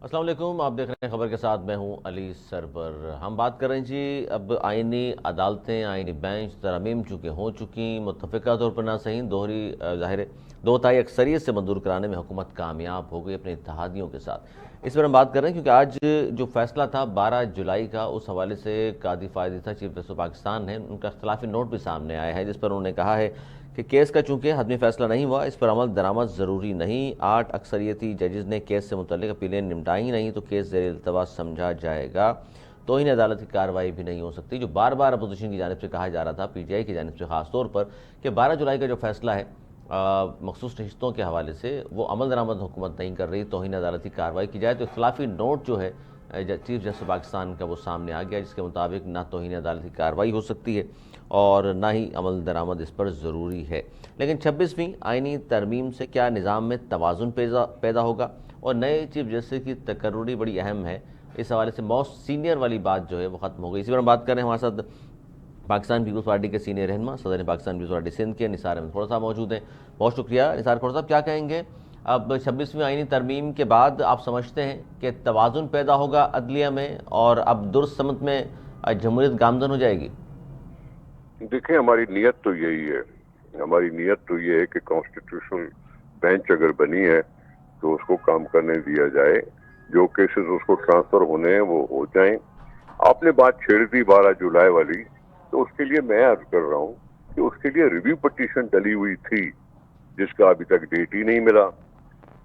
السلام علیکم، آپ دیکھ رہے ہیں خبر کے ساتھ، میں ہوں علی سرور۔ ہم بات کر رہے ہیں جی، اب آئینی عدالتیں، آئینی بینچ ترامیم چونکہ ہو چکی، متفقہ طور پر نہ صحیح دوہری ظاہر دو تہائی اکثریت سے منظور کرانے میں حکومت کامیاب ہو گئی اپنے اتحادیوں کے ساتھ۔ اس پر ہم بات کر رہے ہیں کیونکہ آج جو فیصلہ تھا 12 جولائی کا، اس حوالے سے قاضی فائز عیسیٰ چیف جسٹس پاکستان ہیں، ان کا اختلافی نوٹ بھی سامنے آیا ہے، جس پر انہوں نے کہا ہے کہ کیس کا چونکہ حتمی فیصلہ نہیں ہوا، اس پر عمل درآمد ضروری نہیں۔ 8 اکثریتی ججز نے کیس سے متعلق اپیلیں نمٹائی ہی نہیں تو کیس زیر التوا سمجھا جائے گا، توہین عدالت کی کارروائی بھی نہیں ہو سکتی۔ جو بار بار اپوزیشن کی جانب سے کہا جا رہا تھا، پی ٹی آئی کی جانب سے خاص طور پر، کہ 12 جولائی کا جو فیصلہ ہے مخصوص نشستوں کے حوالے سے، وہ عمل درآمد حکومت نہیں کر رہی، توہین عدالت کی کارروائی کی جائے، تو اختلافی نوٹ جو ہے چیف جسٹس پاکستان کا وہ سامنے آ گیا، جس کے مطابق نہ توہین عدالت کی کارروائی ہو سکتی ہے اور نہ ہی عمل درآمد اس پر ضروری ہے۔ لیکن 26ویں آئینی ترمیم سے کیا نظام میں توازن پیدا ہوگا اور نئے چیف جسٹس کی تقرری بڑی اہم ہے، اس حوالے سے موسٹ سینئر والی بات جو ہے وہ ختم ہو گئی۔ اسی پر ہم بات کر رہے ہیں، ہمارے ساتھ پاکستان پیپلز پارٹی کے سینئر رہنما، صدر پاکستان پیپلز پارٹی سندھ کے نثار احمد کھوڑا صاحب موجود ہیں۔ بہت شکریہ نثار کھوڑا صاحب، کیا کہیں گے؟ اب 26ویں آئینی ترمیم کے بعد آپ سمجھتے ہیں کہ توازن پیدا ہوگا عدلیہ میں اور اب درست سمت میں جمہوریت گامزن ہو جائے گی؟ دیکھیں، ہماری نیت تو یہی ہے، ہماری نیت تو یہ ہے کہ کانسٹیٹیوشنل بینچ اگر بنی ہے تو اس کو کام کرنے دیا جائے، جو کیسز اس کو ٹرانسفر ہونے ہیں وہ ہو جائیں۔ آپ نے بات چھیڑ دی 12 جولائی والی، تو اس کے لیے میں عرض کر رہا ہوں کہ اس کے لیے ریویو پٹیشن ڈلی ہوئی تھی، جس کا ابھی تک ڈیٹ ہی نہیں ملا۔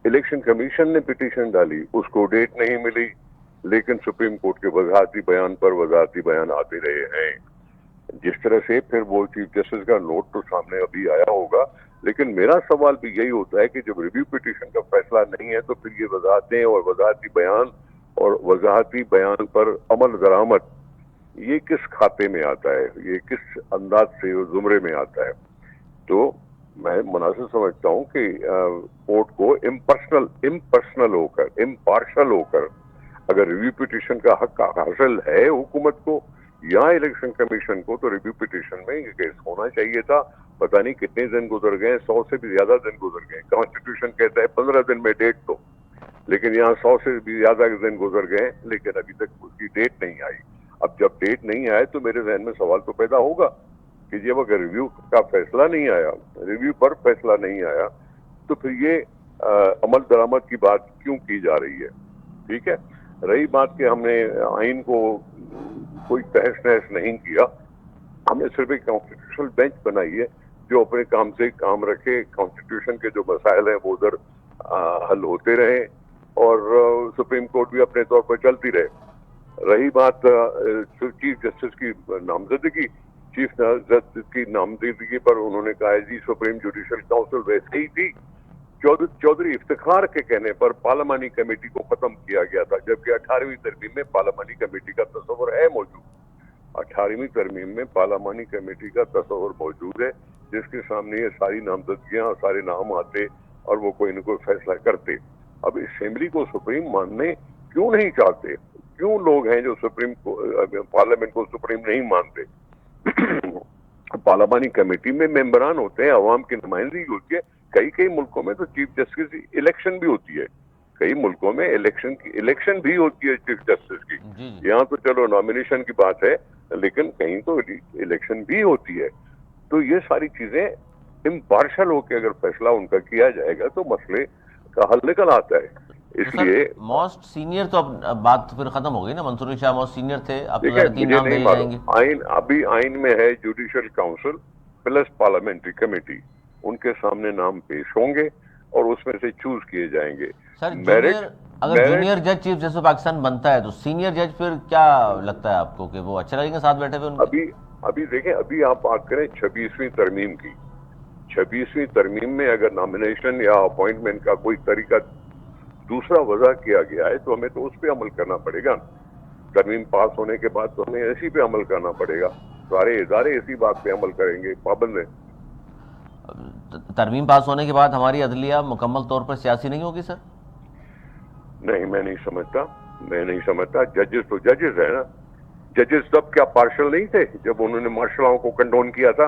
الیکشن کمیشن نے پٹیشن ڈالی، اس کو ڈیٹ نہیں ملی، لیکن سپریم کورٹ کے وضاحتی بیان پر وضاحتی بیان آتے رہے ہیں۔ جس طرح سے پھر وہ چیف جسٹس کا نوٹ تو سامنے ابھی آیا ہوگا، لیکن میرا سوال بھی یہی ہوتا ہے کہ جب ریویو پٹیشن کا فیصلہ نہیں ہے تو پھر یہ وضاحتیں اور وضاحتی بیان پر عمل درآمد، یہ کس کھاتے میں آتا ہے، یہ کس انداز سے زمرے میں آتا ہے؟ تو میں مناسب سمجھتا ہوں کہ کورٹ کو امپارشل ہو کر اگر ریویو پٹیشن کا حق حاصل ہے حکومت کو یا الیکشن کمیشن کو، تو ریویو پٹیشن میں یہ کیس ہونا چاہیے تھا۔ پتہ نہیں کتنے دن گزر گئے، 100 سے بھی زیادہ دن گزر گئے۔ کانسٹیٹیوشن کہتا ہے 15 دن میں ڈیٹ تو، لیکن یہاں 100 سے بھی زیادہ دن گزر گئے، لیکن ابھی تک اس کی ڈیٹ نہیں آئی۔ اب جب ڈیٹ نہیں آئے تو میرے ذہن میں سوال تو پیدا ہوگا کہ جب اگر ریویو کا فیصلہ نہیں آیا، ریویو پر فیصلہ نہیں آیا، تو پھر یہ عمل درآمد کی بات کیوں کی جا رہی ہے؟ ٹھیک ہے، رہی بات کہ ہم نے آئین کو کوئی تہس نہس نہیں کیا، ہم نے صرف ایک کانسٹیٹیوشنل بینچ بنائی ہے جو اپنے کام سے کام رکھے، کانسٹیٹیوشن کے جو مسائل ہیں وہ ادھر حل ہوتے رہیں اور سپریم کورٹ بھی اپنے طور پر چلتی رہے۔ رہی بات چیف جسٹس کی نامزدگی، چیف جسٹس کی نامزدگی پر انہوں نے کہا ہے جی سپریم جوڈیشل کاؤنسل ویسے ہی تھی۔ چودھری افتخار کے کہنے پر پارلیمانی کمیٹی کو ختم کیا گیا تھا، جبکہ 18ویں ترمیم میں پارلیمانی کمیٹی کا تصور ہے موجود۔ 18ویں ترمیم میں پارلیمانی کمیٹی کا تصور موجود ہے، جس کے سامنے یہ ساری نامزدگیاں اور سارے نام آتے اور وہ کوئی نہ کوئی فیصلہ کرتے۔ اب اسمبلی کو سپریم ماننے کیوں نہیں چاہتے؟ کیوں لوگ ہیں جو پارلیمنٹ کو سپریم نہیں مانتے؟ پارلیمانی کمیٹی میں ممبران ہوتے ہیں، عوام کی نمائندگی ہوتی ہے۔ کئی ملکوں میں تو چیف جسٹس کی الیکشن بھی ہوتی ہے، کئی ملکوں میں الیکشن بھی ہوتی ہے چیف جسٹس کی۔ جی یہاں تو چلو نامینیشن کی بات ہے، لیکن کہیں تو الیکشن بھی ہوتی ہے۔ تو یہ ساری چیزیں امپارشل ہو کے اگر فیصلہ ان کا کیا جائے گا تو مسئلے کا حل نکل آتا ہے۔ تو اس سر لیے موسٹ سینئر تو اب بات تو پھر ختم ہو گئی نا، منصور علی شاہ موسٹ سینئر تھے، اب تو دیکھیں، ظاہر 3 مجھے نام نہیں بھیجے جائیں گے۔ معلوم، ابھی آئین میں ہے judicial council plus parliamentary committee, ان کے سامنے نام پیش ہوں گے اور اس میں سے چوز کیے جائیں گے۔ سر میرٹ اگر جونیئر جج چیف جسٹس پاکستان بنتا ہے تو سینئر جج پھر کیا لگتا ہے آپ کو کہ وہ اچھا لگیں گے ساتھ بیٹھے ہوئے ان کے؟ ابھی دیکھیں، ابھی آپ بات کریں 26ویں ترمیم کی۔ 26ویں ترمیم میں اگر نامینیشن یا اپوائنٹمنٹ کا کوئی طریقہ دوسرا وضع کیا گیا ہے تو ہمیں تو اس پہ عمل کرنا پڑے گا۔ ترمیم پاس ہونے کے بعد تو ہمیں اسی پہ عمل کرنا پڑے گا، سارے ادارے اسی بات پہ عمل کریں گے، پابند ہیں۔ ترمیم پاس ہونے کے بعد ہماری عدلیہ مکمل طور پر سیاسی نہیں ہوگی سر؟ نہیں، میں نہیں سمجھتا، ججز تو ججز ہیں نا۔ ججز تب کیا پارشل نہیں تھے جب انہوں نے مارشل لاء کو کنڈون کیا تھا؟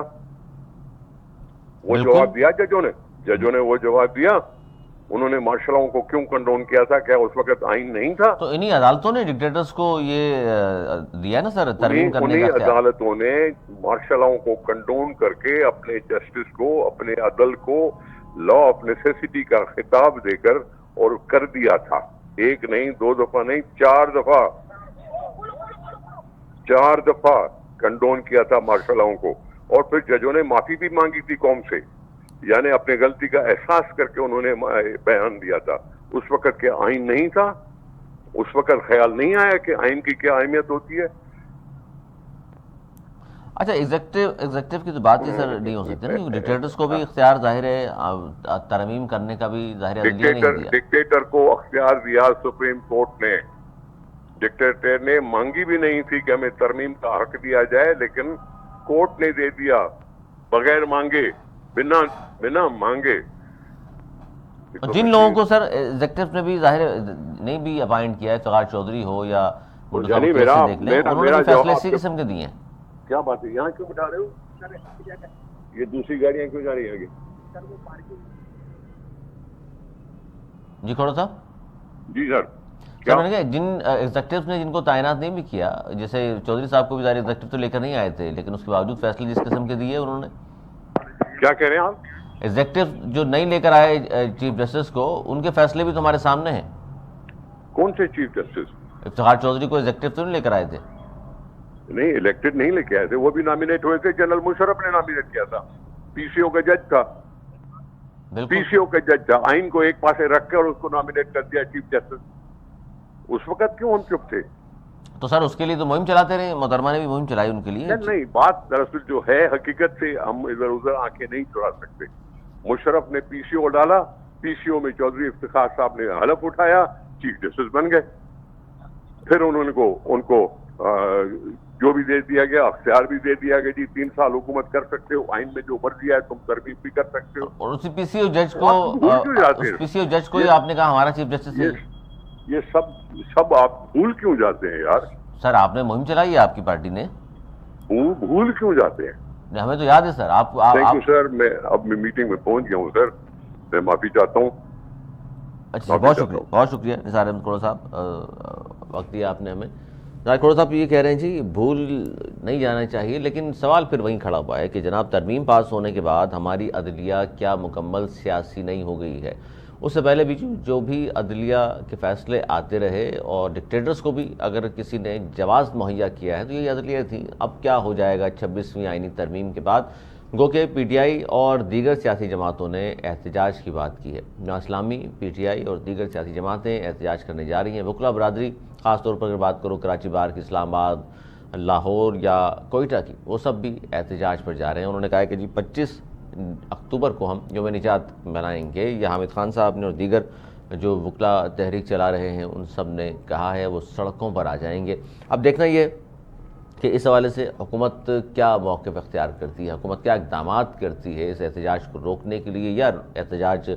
وہ بالکل جواب دیا ججوں نے وہ جواب دیا انہوں نے مارشل لاؤں کو کیوں کنڈون کیا تھا؟ کیا اس وقت آئین نہیں تھا؟ تو انہی عدالتوں نے ڈکٹیٹرز کو یہ دیا نا سر ترمیم کرنے انہی کا اختیار؟ عدالتوں نے مارشل لاؤں کو کنڈون کر کے اپنے جسٹس کو، اپنے عدل کو لا آف نیسیسٹی کا خطاب دے کر اور کر دیا تھا. ایک نہیں، دو دفعہ نہیں، چار دفعہ کنڈون کیا تھا مارشل لاؤں کو. اور پھر ججوں نے معافی بھی مانگی تھی قوم سے، یعنی اپنے غلطی کا احساس کر کے انہوں نے بیان دیا تھا. اس وقت کیا آئین نہیں تھا؟ اس وقت خیال نہیں آیا کہ آئین کی کیا اہمیت ہوتی ہے؟ اچھا، ایگزیکٹو کی تو بات ہی سر نہیں ہو سکتی نا، کیونکہ ڈکٹیٹرز کو بھی اختیار ظاہر ہے ترمیم کرنے کا بھی ظاہر عدلیہ نہیں دیا. ڈکٹیٹر کو اختیار دیا سپریم کورٹ نے. ڈکٹیٹر نے مانگی بھی نہیں تھی کہ ہمیں ترمیم کا حق دیا جائے، لیکن کورٹ نے دے دیا بغیر مانگے، بنا مانگے. جن لوگوں کو سر ایگزیکٹو نے بھی ظاہر نہیں بھی اپائنٹ کیا ہے، افتخار چودھری ہو یا یعنی دیکھ لیں، انہوں نے بھی فیصلے اسی قسم کے دیے ہیں. کیا بات ہے؟ یہاں کیوں بٹھا رہے ہو؟ یہ دوسری گاڑیاں کیوں جا رہی ہیں آگے؟ جی کھوڑا صاحب. جی سر. سر میں نے کہا جن ایگزیکٹوز نے جن کو تعینات نہیں بھی کیا، جیسے چودھری صاحب کو بھی ظاہر ایگزیکٹو تو لے کر نہیں آئے تھے، لیکن اس کے باوجود فیصلے جس قسم کے دیے انہوں نے. کیا کہہ رہے ہیں آپ؟ ایگزیکٹو جو نہیں لے کر آئے چیف جسٹس کو، ان کے فیصلے بھی تو ہمارے سامنے ہیں. کون سے چیف جسٹس؟ افتخار چودھری کو ایگزیکٹو تو نہیں لے کر آئے تھے. نہیں، الیکٹڈ نہیں لے کے آئے تھے، وہ بھی نامینیٹ ہوئے تھے. جنرل مشرف نے نامینیٹ کیا تھا، پی سی او کا جج تھا. پی سی او کا جج تھا، آئین کو ایک پاسے رکھ کر اس کو نامینیٹ کر دیا چیف جسٹس. اس وقت کیوں ہم چپ تھے؟ تو سر اس کے لیے تو مہم چلاتے رہے، محترمہ نے بھی مہم چلائی ان کے لیے. نہیں، بات دراصل جو ہے حقیقت سے ہم ادھر ادھر آنکھیں نہیں چڑھا سکتے. مشرف نے پی سی او ڈالا، پی سی او میں چودھری افتخار صاحب نے حلف اٹھایا، چیف جسٹس بن گئے. پھر ان کو جو بھی دے دیا گیا، اختیار بھی دے دیا گیا، جی 3 سال حکومت کر سکتے ہو، آئین میں جو مرضی ہے تم ترمیم بھی کر سکتے ہو. اور اسی پی سی او جج کو ہی آپ نے کہا ہمارا چیف جسٹس ہے. یہ سب آپ بھول کیوں جاتے ہیں یار؟ سر آپ نے مہم چلائی ہے، آپ کی پارٹی نے. بھول کیوں جاتے ہیں؟ ہمیں تو یاد ہے سر. آپ تھینک یو سر. میں میٹنگ میں پہنچ گیا ہوں سر، میں معافی چاہتا ہوں. اچھا، بہت شکریہ نثار احمد کھوڑا صاحب، وقت دیا آپ نے ہمیں. نثار کھوڑا صاحب یہ کہہ رہے ہیں جی بھول نہیں جانا چاہیے، لیکن سوال پھر وہیں کھڑا ہوا ہے کہ جناب ترمیم پاس ہونے کے بعد ہماری عدلیہ کیا مکمل سیاسی نہیں ہو گئی ہے؟ اس سے پہلے بھی جو بھی عدلیہ کے فیصلے آتے رہے اور ڈکٹیٹرز کو بھی اگر کسی نے جواز مہیا کیا ہے تو یہ عدلیہ تھی. اب کیا ہو جائے گا 26ویں آئینی ترمیم کے بعد؟ گو کہ پی ٹی آئی اور دیگر سیاسی جماعتوں نے احتجاج کی بات کی ہے. Jamaat Islami, P T I اور دیگر سیاسی جماعتیں احتجاج کرنے جا رہی ہیں. وکلا برادری خاص طور پر اگر بات کرو کراچی بار کی، اسلام آباد، لاہور یا کوئٹہ کی، وہ سب بھی احتجاج پر جا رہے ہیں. انہوں نے کہا ہے کہ جی 25 اکتوبر کو ہم یوم نجات منائیں گے. یہ حامد خان صاحب نے اور دیگر جو وکلا تحریک چلا رہے ہیں ان سب نے کہا ہے وہ سڑکوں پر آ جائیں گے. اب دیکھنا یہ کہ اس حوالے سے حکومت کیا موقف اختیار کرتی ہے، حکومت کیا اقدامات کرتی ہے اس احتجاج کو روکنے کے لیے، یا احتجاج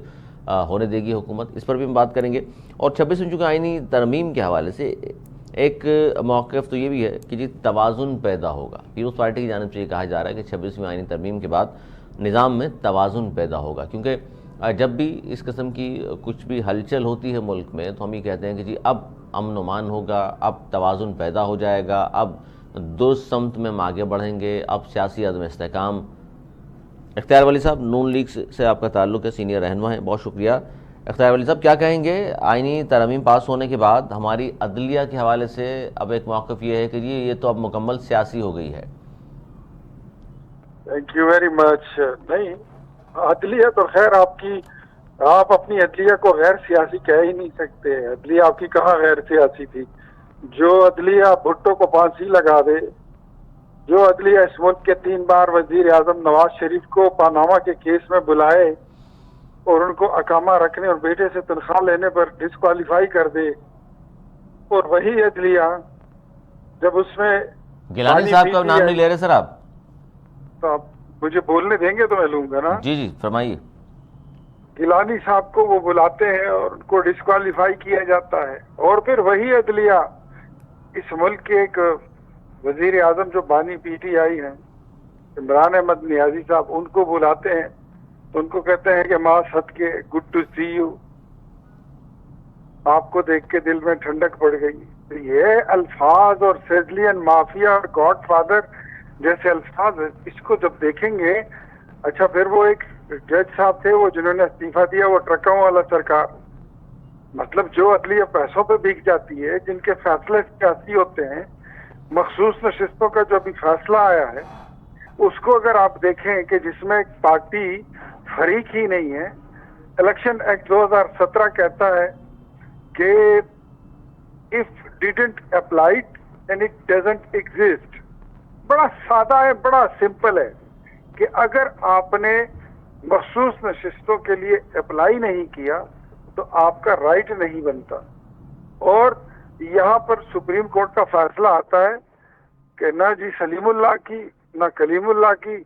ہونے دے گی حکومت، اس پر بھی ہم بات کریں گے. اور 26 چونکہ آئینی ترمیم کے حوالے سے ایک موقف تو یہ بھی ہے کہ جی توازن پیدا ہوگا. پیپلز پارٹی کی جانب سے یہ کہا جا رہا ہے کہ 26ویں آئینی ترمیم کے بعد نظام میں توازن پیدا ہوگا، کیونکہ جب بھی اس قسم کی کچھ بھی ہلچل ہوتی ہے ملک میں تو ہم یہ کہتے ہیں کہ جی اب امن و امان ہوگا، اب توازن پیدا ہو جائے گا، اب درست سمت میں ہم آگے بڑھیں گے، اب سیاسی عدم استحکام. اختیار ولی صاحب نون لیگ سے آپ کا تعلق ہے، سینئر رہنما ہیں، بہت شکریہ. اختیار ولی صاحب کیا کہیں گے آئینی ترمیم پاس ہونے کے بعد ہماری عدلیہ کے حوالے سے اب ایک موقف یہ ہے کہ جی یہ تو اب مکمل سیاسی ہو گئی ہے؟ Thank you very much. نہیں، عدلیہ تو خیر آپ اپنی عدلیہ کو غیر سیاسی کہہ ہی نہیں سکتے. عدلیہ آپ کی کہاں غیر سیاسی تھی؟ جو عدلیہ بھٹو کو پھانسی لگا دے، جو عدلیہ اس ملک کے 3 بار وزیر اعظم نواز شریف کو پاناما کے کیس میں بلائے اور ان کو اقامہ رکھنے اور بیٹے سے تنخواہ لینے پر ڈسکوالیفائی کر دے، اور وہی عدلیہ جب اس میں گیلانی صاحب کا نام نہیں لے رہے سر آپ؟ تو آپ مجھے بولنے دیں گے تو میں لوں گا نا. جی فرمائیے. گیلانی صاحب کو وہ بلاتے ہیں اور ان کو ڈسکوالیفائی کیا جاتا ہے، اور پھر وہی عدلیہ اس ملک کے ایک وزیر اعظم جو بانی پی ٹی آئی ہیں عمران احمد نیازی صاحب، ان کو بلاتے ہیں تو ان کو کہتے ہیں کہ ماں صدقے گڈ ٹو سی یو، آپ کو دیکھ کے دل میں ٹھنڈک پڑ گئی. یہ الفاظ اور سیزلین مافیا اور گاڈ فادر جیسے الفاظ اس کو جب دیکھیں گے. اچھا پھر وہ ایک جج صاحب تھے وہ جنہوں نے استعفیٰ دیا, وہ ٹرکوں والا سرکار, مطلب جو عدلیہ پیسوں پہ بک جاتی ہے, جن کے فیصلے سیاسی ہوتے ہیں. مخصوص نشستوں کا جو ابھی فیصلہ آیا ہے اس کو اگر آپ دیکھیں کہ جس میں پارٹی فریق ہی نہیں ہے. الیکشن ایکٹ 2017 کہتا ہے کہ if didn't applied and it doesn't exist. بڑا سادہ ہے, بڑا سمپل ہے کہ اگر آپ نے مخصوص نشستوں کے لیے اپلائی نہیں کیا تو آپ کا رائٹ نہیں بنتا. اور یہاں پر سپریم کورٹ کا فیصلہ آتا ہے کہ نہ جی سلیم اللہ کی نہ کلیم اللہ کی,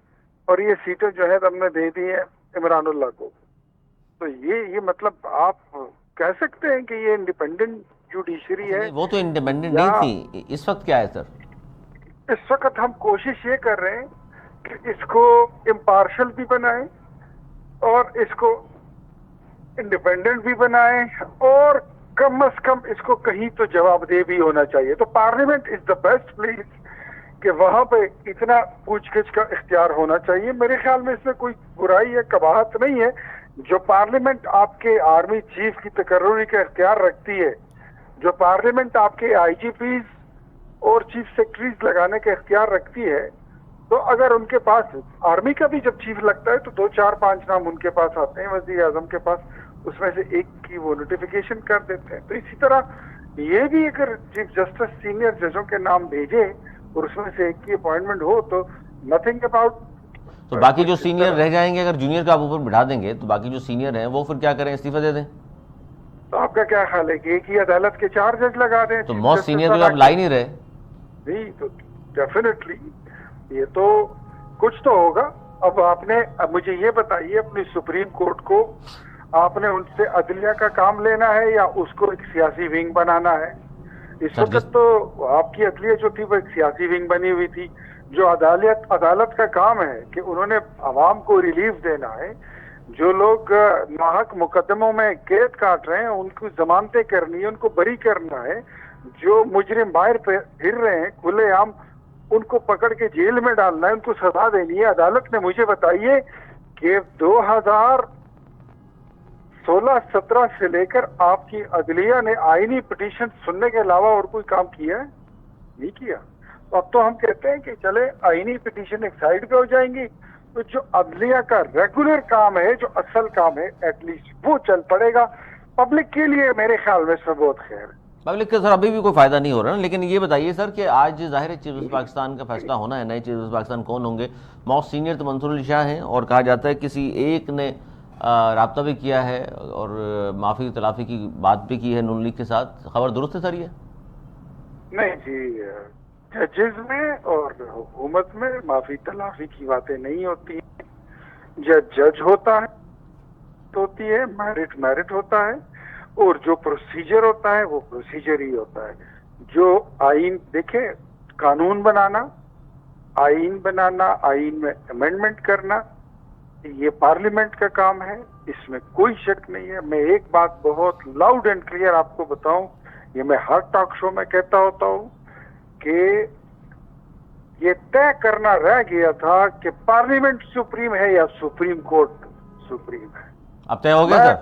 اور یہ سیٹیں جو ہے ہم نے دے دی ہیں عمران اللہ کو. تو یہ مطلب آپ کہہ سکتے ہیں کہ یہ انڈیپینڈنٹ جوڈیشری ہے؟ وہ تو انڈیپینڈنٹ نہیں تھی. اس وقت کیا ہے سر؟ اس وقت ہم کوشش یہ کر رہے ہیں کہ اس کو امپارشل بھی بنائیں اور اس کو انڈیپینڈنٹ بھی بنائیں, اور کم از کم اس کو کہیں تو جواب دہ بھی ہونا چاہیے. تو parliament is the best place کہ وہاں پہ اتنا پوچھ گچھ کا اختیار ہونا چاہیے. میرے خیال میں اس میں کوئی برائی یا قباحت نہیں ہے. جو پارلیمنٹ آپ کے آرمی چیف کی تقرری کا اختیار رکھتی ہے, جو پارلیمنٹ آپ کے آئی جی پیز اور چیف سیکرٹریز لگانے کا اختیار رکھتی ہے, تو اگر ان کے پاس آرمی کا بھی جب چیف لگتا ہے تو 2 4 5 نام ان کے پاس آتے ہیں وزیر اعظم کے پاس, اس میں سے ایک کی وہ نوٹیفیکیشن کر دیتے ہیں. تو اسی طرح یہ بھی اگر چیف جسٹس سینئر ججوں کے نام بھیجے اور اس میں سے ایک کی اپوائنٹمنٹ ہو تو نتھنگ اباؤٹ. تو باقی جو سینئر رہ جائیں گے, اگر جونیئر کا آپ اوپر بٹھا دیں گے تو باقی جو سینئر ہیں وہ پھر کیا کریں, استعفیٰ دے دیں؟ تو آپ کا کیا خیال ہے کہ ایک ہی عدالت کے 4 جج لگا دیں؟ تو موسٹ سینئر کو آپ لا ہی نہیں رہے. نہیں تو ڈیفینیٹلی یہ تو کچھ تو ہوگا. اب مجھے یہ بتائیے, اپنی سپریم کورٹ کو آپ نے ان سے عدلیہ کا کام لینا ہے یا اس کو ایک سیاسی ونگ بنانا ہے؟ اس وقت تو آپ کی عدلیہ جو تھی وہ ایک سیاسی ونگ بنی ہوئی تھی. جو عدالت کا کام ہے کہ انہوں نے عوام کو ریلیف دینا ہے. جو لوگ ناحق مقدموں میں قید کاٹ رہے ہیں ان کی ضمانتیں کرنی ہے, ان کو بری کرنا ہے. جو مجرم باہر پھر رہے ہیں کھلے عام ان کو پکڑ کے جیل میں ڈالنا ہے, ان کو سزا دینی ہے. عدالت نے مجھے بتائیے کہ 2016-17 سے لے کر آپ کی عدلیہ نے آئینی پٹیشن سننے کے علاوہ اور کوئی کام کیا ہے؟ نہیں کیا. اب تو ہم کہتے ہیں کہ چلے آئینی پٹیشن ایک سائیڈ پہ ہو جائیں گی, تو جو عدلیہ کا ریگولر کام ہے, جو اصل کام ہے, ایٹ لیسٹ وہ چل پڑے گا. پبلک کے لیے میرے خیال میں اس میں بہت خیر ہے. پبلک کا سر ابھی بھی کوئی فائدہ نہیں ہو رہا نا. لیکن یہ بتائیے سر کہ آج ظاہر ہے چیف پاکستان کا فیصلہ ہونا ہے, نئے چیف پاکستان کون ہوں گے. موسٹ سینئر تو منصور علی شاہ ہیں, اور کہا جاتا ہے کسی ایک نے رابطہ بھی کیا ہے اور معافی تلافی کی بات بھی کی ہے نون لیگ کے ساتھ. خبر درست ہے سر یہ؟ نہیں جی, ججز میں اور حکومت میں معافی تلافی کی باتیں نہیں ہوتی ہیں. جج ہوتا ہے, میرٹ ہوتا ہے, اور جو پروسیجر ہوتا ہے وہ پروسیجر ہی ہوتا ہے. جو آئین دیکھیں, قانون بنانا, آئین میں امینڈمنٹ کرنا, یہ پارلیمنٹ کا کام ہے, اس میں کوئی شک نہیں ہے. میں ایک بات بہت لاؤڈ اینڈ کلیئر آپ کو بتاؤں, یہ میں ہر ٹاک شو میں کہتا ہوتا ہوں کہ یہ طے کرنا رہ گیا تھا کہ پارلیمنٹ سپریم ہے یا سپریم کورٹ سپریم ہے. اب طے ہو گیا سر؟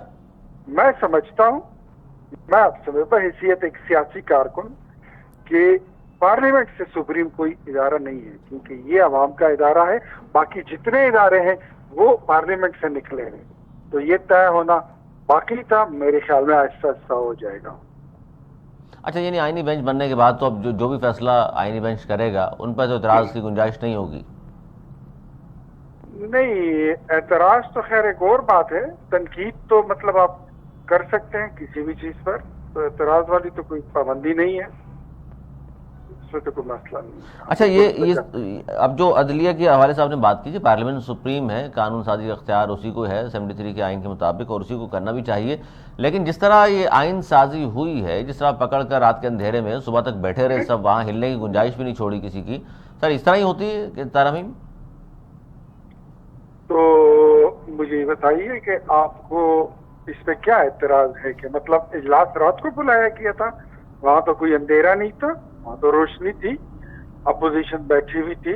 میں سمجھتا ہوں, میں آپ سمجھتا حیثیت ایک سیاسی کارکن, کہ پارلیمنٹ سے سپریم کوئی ادارہ نہیں ہے, کیونکہ یہ عوام کا ادارہ ہے. باقی جتنے ادارے ہیں وہ پارلیمنٹ سے نکلے ہیں. تو یہ طے ہونا باقی تھا, میرے خیال میں آہستہ آہستہ ہو جائے گا. اچھا, یعنی آئینی بینچ بننے کے بعد تو اب جو بھی فیصلہ آئینی بینچ کرے گا ان پر تو اعتراض کی گنجائش نہیں ہوگی؟ نہیں, اعتراض تو خیر ایک اور بات ہے. تنقید تو مطلب آپ کر سکتے ہیں کسی بھی چیز پر, تو اعتراض والی تو کوئی پابندی نہیں ہے, اس میں تو کوئی مسئلہ نہیں ہے. اچھا, یہ اب جو عدلیہ کے حوالے سے آپ نے بات کی کہ پارلیمنٹ سپریم ہے, قانون سازی کا اختیار اسی کو ہے 73 کے آئین کے مطابق, اور اسی کو کرنا بھی چاہیے. لیکن جس طرح یہ آئین سازی ہوئی ہے, جس طرح پکڑ کر رات کے اندھیرے میں صبح تک بیٹھے رہے سب, وہاں ہلنے کی گنجائش بھی نہیں چھوڑی کسی کی, سر اس طرح ہی ہوتی ہے کہ ترامیم؟ تو مجھے یہ بتائیے کہ آپ کو اس پہ کیا اعتراض ہے کہ مطلب اجلاس رات کو بلایا گیا تھا, وہاں تو کوئی اندھیرا نہیں تھا, وہاں تو روشنی تھی, اپوزیشن بیٹھی ہوئی تھی,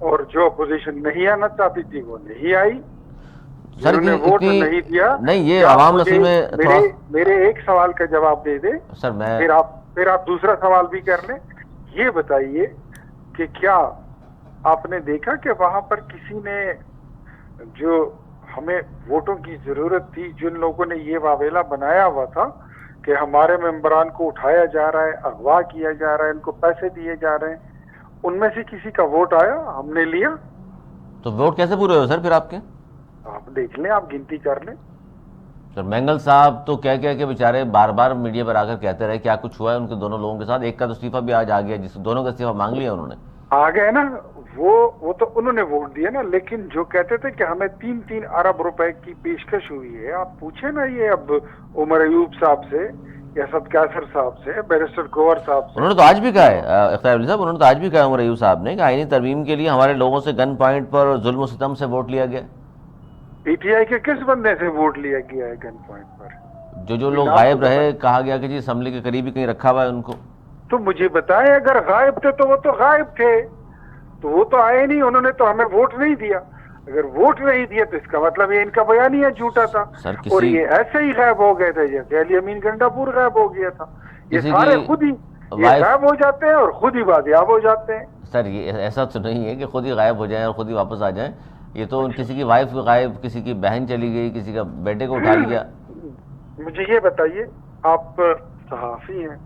اور جو اپوزیشن نہیں آنا چاہتی تھی وہ نہیں آئی, سر جنہوں نے ووٹ نہیں دیا. نہیں, یہ کیا عوام مجھے اصل میں تھوڑا میرے ایک سوال کا جواب دے دے, سر میں پھر آپ دوسرا سوال بھی کر لیں. یہ بتائیے کہ کیا آپ نے دیکھا کہ وہاں پر کسی نے, جو ہمیں ووٹوں کی ضرورت تھی, جن لوگوں نے یہ واویلا بنایا ہوا تھا کہ ہمارے ممبران کو اٹھایا جا رہا ہے, اغوا کیا جا رہا ہے, ان کو پیسے دیے جا رہے ہیں, ان میں سے کسی کا ووٹ آیا؟ ہم نے لیا. تو ووٹ کیسے پورے ہوئے سر پھر آپ کے؟ آپ دیکھ لیں, آپ گنتی کر لیں. سر مینگل صاحب تو کہہ کے بیچارے بار بار میڈیا پر آ کر کہتے رہے کیا کچھ ہوا ہے ان کے دونوں لوگوں کے ساتھ. ایک کا تو استعفیٰ بھی آج آ گیا, جس دونوں کا استعفیٰ مانگ لیا انہوں نے. آ گئے نا, وہ تو انہوں نے ووٹ دیا نا, لیکن جو کہتے تھے کہ ہمیں 3 ارب روپے کی پیشکش ہوئی ہے, آپ پوچھیں نا یہ اب عمر ایوب صاحب سے یا اسد قیصر صاحب سے, بیرسٹر گوہر صاحب سے. انہوں نے تو آج بھی کہا ہے اختیار علی صاحب, انہوں نے تو آج بھی کہا عمر ایوب صاحب نے کہ آئینی ترمیم کے لیے ہمارے لوگوں سے گن پوائنٹ پر ظلم و ستم سے ووٹ لیا گیا. پی ٹی آئی کے کس بندے سے ووٹ لیا گیا ہے گن پوائنٹ پر؟ جو لوگ غائب رہے, کہا گیا کہ جی اسمبلی کے قریب ہی کہیں رکھا ہوا ہے ان کو. تو مجھے بتائیں, اگر غائب تھے تو وہ تو غائب تھے, تو وہ تو آئے نہیں, انہوں نے تو ہمیں ووٹ نہیں دیا. اگر ووٹ نہیں دیا تو اس کا مطلب یہ ان کا بیانیہ جھوٹا تھا, اور یہ ایسے ہی غائب ہو گئے تھے جیسے علی امین گنڈا پور غائب ہو گیا تھا. یہ سارے خود ہی غائب ہو جاتے ہیں اور خود ہی بازیاب ہو جاتے ہیں. سر یہ ایسا تو نہیں ہے کہ خود ہی غائب ہو جائیں اور خود ہی واپس آ جائیں. یہ تو کسی کی وائف غائب, کسی کی بہن چلی گئی, کسی کا بیٹے کو اٹھا لیا. مجھے یہ بتائیے, آپ صحافی ہیں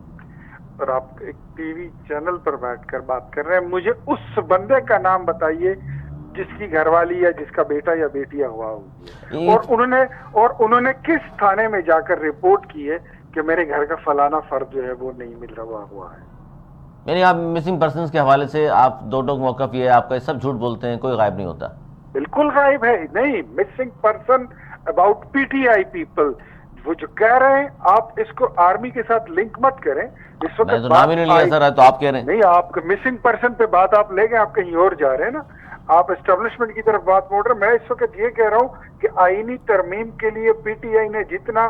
اور آپ ایک ٹی وی چینل پر بیٹھ کر بات کر رہے ہیں, مجھے اس بندے کا نام بتائیے جس کی گھر والی یا جس کا بیٹا یا بیٹی اغوا ہوئی ہے, اور انہوں نے کس تھانے میں جا کر رپورٹ کی ہے کہ میرے گھر کا فلانا فرد جو ہے وہ نہیں مل رہا ہوا ہے. یعنی آپ مسنگ پرسنز کے حوالے سے آپ دو ٹوک موقف یہ ہے آپ کا, سب جھوٹ بولتے ہیں, کوئی غائب نہیں ہوتا. بالکل غائب ہے نہیں. Missing person about P T I people, وہ جو کہہ رہے ہیں, آپ اس کو آرمی کے ساتھ لنک مت کریں. اس وقت میں تو نام ہی نہیں لیا سر, تو آپ کہہ رہے ہیں. نہیں, آپ مسنگ پرسن پہ بات آپ لے گئے, آپ کہیں اور جا رہے ہیں نا, آپ اسٹیبلشمنٹ کی طرف بات موڑ رہے ہیں. میں اس وقت یہ کہہ رہا ہوں کہ آئینی ترمیم کے لیے پی ٹی آئی نے جتنا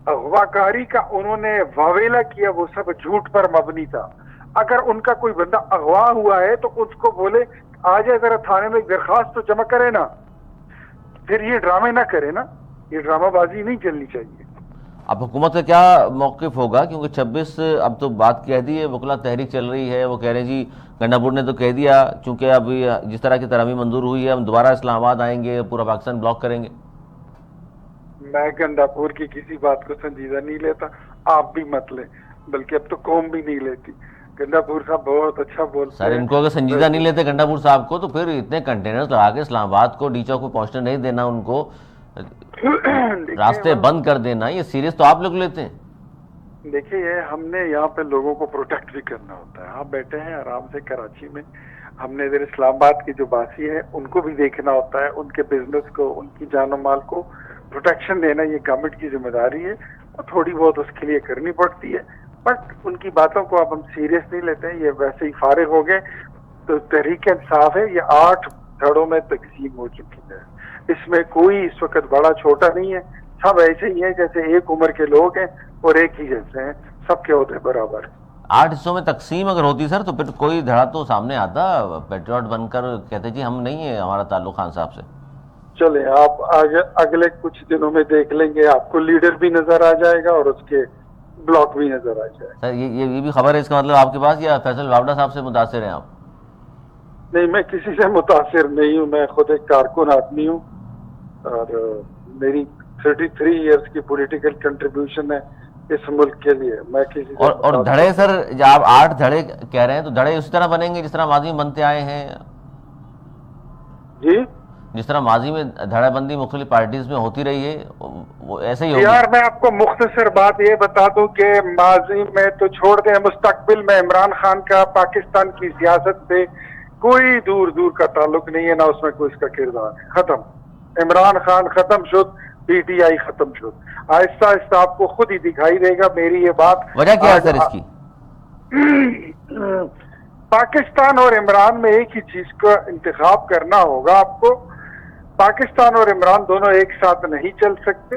اغوا کاری کا انہوں نے واویلا کیا وہ سب جھوٹ پر مبنی تھا. اگر ان کا کوئی بندہ اغوا ہوا ہے تو اس کو بولے آ جائے ذرا تھانے میں, ایک درخواست تو جمع کرے نا, پھر یہ ڈرامے نہ کرے نا, یہ ڈرامہ بازی نہیں چلنی چاہیے. اب حکومت کا کیا موقف ہوگا, کیونکہ 26 اب تو بات کہہ دی ہے, وکلا تحریک چل رہی ہے, وہ کہہ رہے ہیں جی گنڈا پور نے تو کہہ دیا چونکہ اب جس طرح کی ترامیم منظور ہوئی ہے ہم دوبارہ اسلام آباد آئیں گے, پورا پاکستان بلاک کریں گے. میں گنڈا پور کی کسی بات کو سنجیدہ نہیں لیتا, آپ بھی مت لیں, بلکہ اب تو قوم بھی نہیں لیتی. گنڈا پور صاحب بہت اچھا بولتے ہیں. سر ان کو اگر سنجیدہ نہیں لیتے گنڈا پور صاحب کو, تو پھر اتنے کنٹینرز لگا کے اسلام آباد کو, ڈی چوک کو پہنچنے نہیں دینا, ان کو راستے بند کر دینا, یہ سیریس تو آپ لوگ لیتے ہیں. دیکھیے, ہم نے یہاں پہ لوگوں کو پروٹیکٹ بھی کرنا ہوتا ہے. آپ بیٹھے ہیں آرام سے کراچی میں, ہم نے ادھر اسلام آباد کے جو باسی ہیں ان کو بھی دیکھنا ہوتا ہے, ان کے بزنس کو, ان کی جان و مال کو پروٹیکشن دینا یہ گورنمنٹ کی ذمہ داری ہے, اور تھوڑی بہت اس کے لیے کرنی پڑتی ہے. بٹ ان کی باتوں کو اب ہم سیریس نہیں لیتے ہیں. یہ ویسے ہی فارغ ہو گئے. تو تحریک انصاف ہے, یہ 8 دھڑوں میں تقسیم ہو چکی ہے. اس میں کوئی اس وقت بڑا چھوٹا نہیں ہے, سب ایسے ہی ہیں جیسے ایک عمر کے لوگ ہیں اور ایک ہی جیسے ہیں, سب کے ہوتے برابر. 8 حصوں میں تقسیم اگر ہوتی سر, تو پھر کوئی دھڑا تو سامنے آتا, پیٹریوٹ بن کر کہتے جی ہم نہیں ہیں, ہمارا تعلق خان صاحب سے. چلیں, آپ اگلے کچھ دنوں میں دیکھ لیں گے, آپ کو لیڈر بھی نظر آ جائے گا اور اس کے بلاک بھی نظر آ جائے. سر یہ بھی خبر ہے اس کا مطلب آپ کے پاس, یا فیصل واوڈا صاحب سے متاثر ہیں آپ؟ نہیں, میں کسی سے متاثر نہیں ہوں. میں خود ایک کارکن آدمی ہوں, اور میری 33 ایئرس کی پولیٹیکل کنٹریبیوشن ہے اس ملک کے لیے. میں کسی سے اور دھڑے سر, جب آپ 8 دھڑے کہہ رہے ہیں, تو دھڑے اسی طرح بنیں گے جس طرح ماضی میں بنتے آئے ہیں؟ جی, جس طرح ماضی میں دھڑے بندی مختلف پارٹیز میں ہوتی رہی ہے وہ ایسے ہی ہوگی؟ یار میں آپ کو مختصر بات یہ بتا دوں کہ ماضی میں تو چھوڑ دیں, مستقبل میں عمران خان کا پاکستان کی سیاست سے کوئی دور دور کا تعلق نہیں ہے, نہ اس میں کوئی اس کا کردار ہے. ختم. عمران خان ختم شد, پی ٹی آئی ختم شد. آہستہ آہستہ آپ کو خود ہی دکھائی دے گا. میری یہ بات وجہ کیا ہے سر اس کی؟ پاکستان اور عمران میں ایک ہی چیز کا انتخاب کرنا ہوگا آپ کو. پاکستان اور عمران دونوں ایک ساتھ نہیں چل سکتے.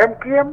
MQM